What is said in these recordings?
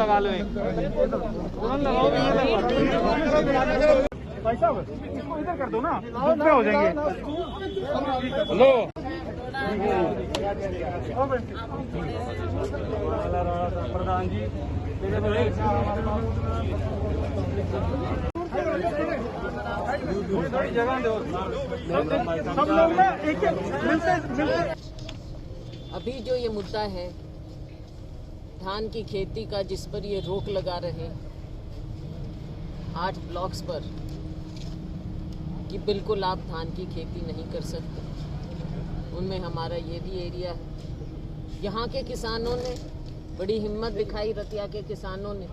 लगा लो एक तुरंत लगाओ। भाई साहब इसको इधर कर दो ना, धूप पे हो जाएंगे। हेलो प्रधान जी थोड़ी जगह दो, सब लोग ना एक मिलते। अभी जो ये मुद्दा है धान की खेती का, जिस पर ये रोक लगा रहे 8 ब्लॉक्स पर कि बिल्कुल आप धान की खेती नहीं कर सकते, उनमें हमारा ये भी एरिया है। यहाँ के किसानों ने बड़ी हिम्मत दिखाई, रतिया के किसानों ने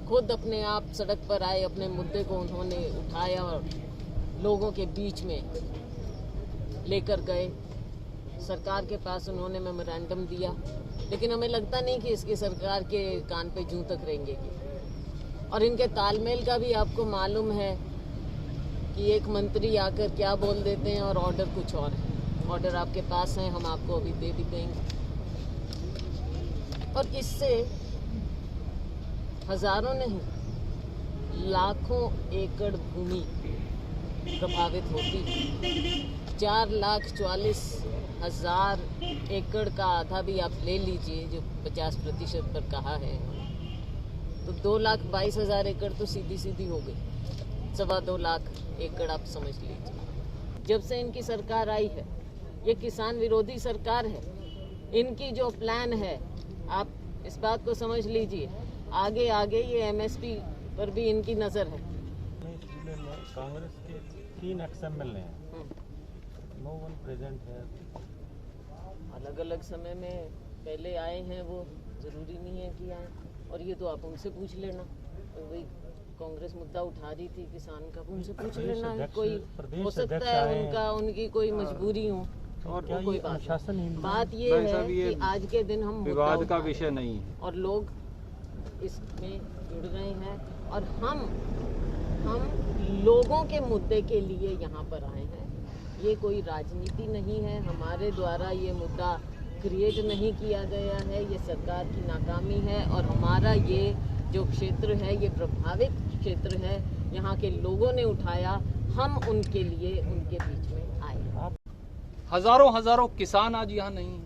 खुद अपने आप सड़क पर आए, अपने मुद्दे को उन्होंने उठाया और लोगों के बीच में लेकर गए। सरकार के पास उन्होंने मेमोरेंडम दिया, लेकिन हमें लगता नहीं कि इसकी सरकार के कान पे जूं तक रेंगेगी। और इनके तालमेल का भी आपको मालूम है कि एक मंत्री आकर क्या बोल देते हैं और ऑर्डर कुछ और है। ऑर्डर आपके पास है, हम आपको अभी दे भी देंगे। और इससे हजारों नहीं लाखों एकड़ भूमि प्रभावित होती है। 4,44,000 एकड़ का आधा भी आप ले लीजिए, जो 50% पर कहा है, तो 2,22,000 एकड़ तो सीधी सीधी हो गई। 2.25 लाख एकड़ आप समझ लीजिए। जब से इनकी सरकार आई है, ये किसान विरोधी सरकार है। इनकी जो प्लान है, आप इस बात को समझ लीजिए, आगे आगे ये एमएसपी पर भी इनकी नजर है। कांग्रेस के 3 एक्स-एमएलए हैं, नो वन प्रेजेंट है। अलग अलग समय में पहले आए हैं, वो जरूरी नहीं है कि आए। और ये तो आप उनसे पूछ लेना, वही कांग्रेस मुद्दा उठा रही थी किसान का, उनसे पूछ लेना। कोई हो सकता है उनकी कोई मजबूरी हो, और वो कोई बात ये है कि आज के दिन हम विवाद का विषय नहीं है और लोग इसमें जुड़ गए हैं, और हम लोगों के मुद्दे के लिए यहाँ पर आए हैं। ये कोई राजनीति नहीं है, हमारे द्वारा ये मुद्दा क्रिएट नहीं किया गया है, ये सरकार की नाकामी है। और हमारा ये जो क्षेत्र है, ये प्रभावित क्षेत्र है, यहाँ के लोगों ने उठाया, हम उनके लिए उनके बीच में आए। हजारों किसान आज यहाँ नहीं है।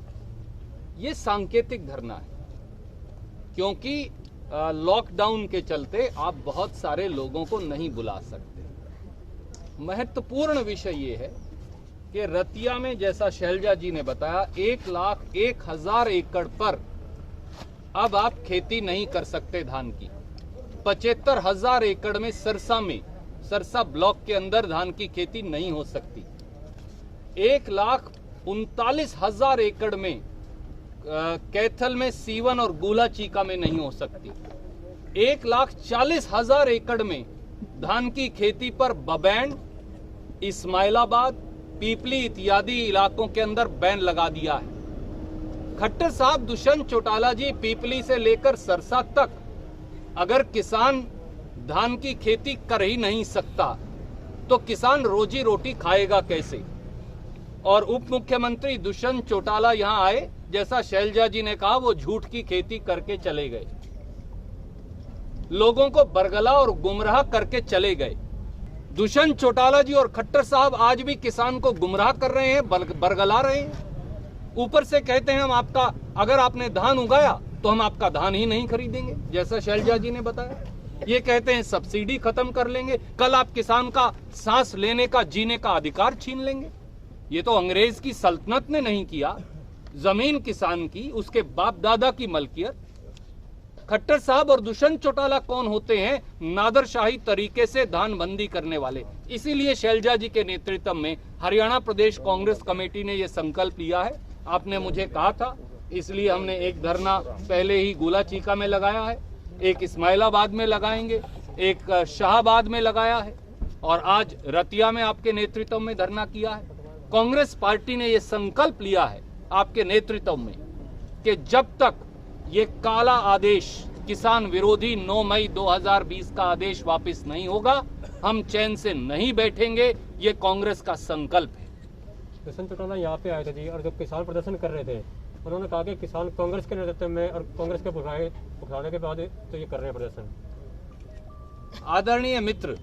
ये सांकेतिक धरना है, क्योंकि लॉकडाउन के चलते आप बहुत सारे लोगों को नहीं बुला सकते। महत्वपूर्ण विषय ये है कि रतिया में, जैसा शैलजा जी ने बताया, 1,01,000 एकड़ पर अब आप खेती नहीं कर सकते धान की। 75,000 एकड़ में सरसा ब्लॉक के अंदर धान की खेती नहीं हो सकती। 1,39,000 एकड़ में कैथल में, सीवन और गुला चीका में नहीं हो सकती। 1,40,000 एकड़ में धान की खेती पर बबैंड, इस्माइलाबाद, पीपली इत्यादि इलाकों के अंदर बैन लगा दिया है। खट्टर साहब दुष्यंत चौटाला जी, पीपली से लेकर सरसा तक अगर किसान धान की खेती कर ही नहीं सकता तो किसान रोजी रोटी खाएगा कैसे? और उप मुख्यमंत्री दुष्यंत चौटाला यहां आए, जैसा शैलजा जी ने कहा, वो झूठ की खेती करके चले गए, लोगों को बरगला और गुमराह करके चले गए। दुष्यंत चौटाला जी और खट्टर साहब आज भी किसान को गुमराह कर रहे हैं, बरगला रहे हैं। ऊपर से कहते हैं हम आपका, अगर आपने धान उगाया तो हम आपका धान ही नहीं खरीदेंगे, जैसा शैलजा जी ने बताया। ये कहते हैं सब्सिडी खत्म कर लेंगे, कल आप किसान का सांस लेने का, जीने का अधिकार छीन लेंगे। ये तो अंग्रेज की सल्तनत ने नहीं किया, जमीन किसान की, उसके बाप दादा की मलकियत। खट्टर साहब और दुष्यंत चौटाला कौन होते हैं? नादरशाही तरीके से धानबंदी करने वाले। इसीलिए शैलजा जी के नेतृत्व में हरियाणा प्रदेश कांग्रेस कमेटी ने यह संकल्प लिया है। आपने मुझे कहा था, इसलिए हमने एक धरना पहले ही गोला चीका में लगाया है, एक इस्माइलाबाद में लगाएंगे, एक शाहबाद में लगाया है, और आज रतिया में आपके नेतृत्व में धरना किया है। कांग्रेस पार्टी ने यह संकल्प लिया है आपके नेतृत्व में कि जब तक ये काला आदेश, किसान विरोधी 9 मई 2020 का आदेश वापस नहीं होगा, हम चैन से नहीं बैठेंगे। ये कांग्रेस का संकल्प है। दुष्यंत चौटाला यहाँ पे आए थे जी, और जब किसान प्रदर्शन कर रहे थे उन्होंने कहा कि किसान कांग्रेस के नेतृत्व में और कांग्रेस के उठाने के बाद तो ये कर रहे हैं प्रदर्शन। आदरणीय मित्र,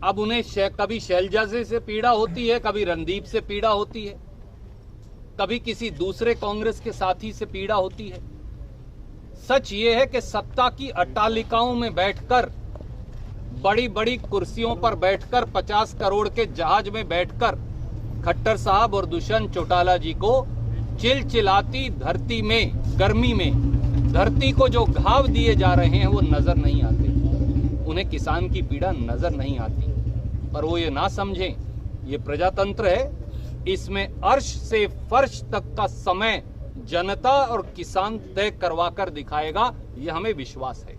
अब उन्हें कभी शैलजा से पीड़ा होती है, कभी रणदीप से पीड़ा होती है, कभी किसी दूसरे कांग्रेस के साथी से पीड़ा होती है। सच ये है कि सत्ता की अट्टालिकाओं में बैठकर, बड़ी बड़ी कुर्सियों पर बैठकर, 50 करोड़ के जहाज में बैठकर खट्टर साहब और दुष्यंत चौटाला जी को चिलचिलाती धरती में, गर्मी में धरती को जो घाव दिए जा रहे हैं वो नजर नहीं आते। उन्हें किसान की पीड़ा नजर नहीं आती, पर वो ये ना समझें, ये प्रजातंत्र है, इसमें अर्श से फर्श तक का समय जनता और किसान तय करवा कर दिखाएगा, ये हमें विश्वास है।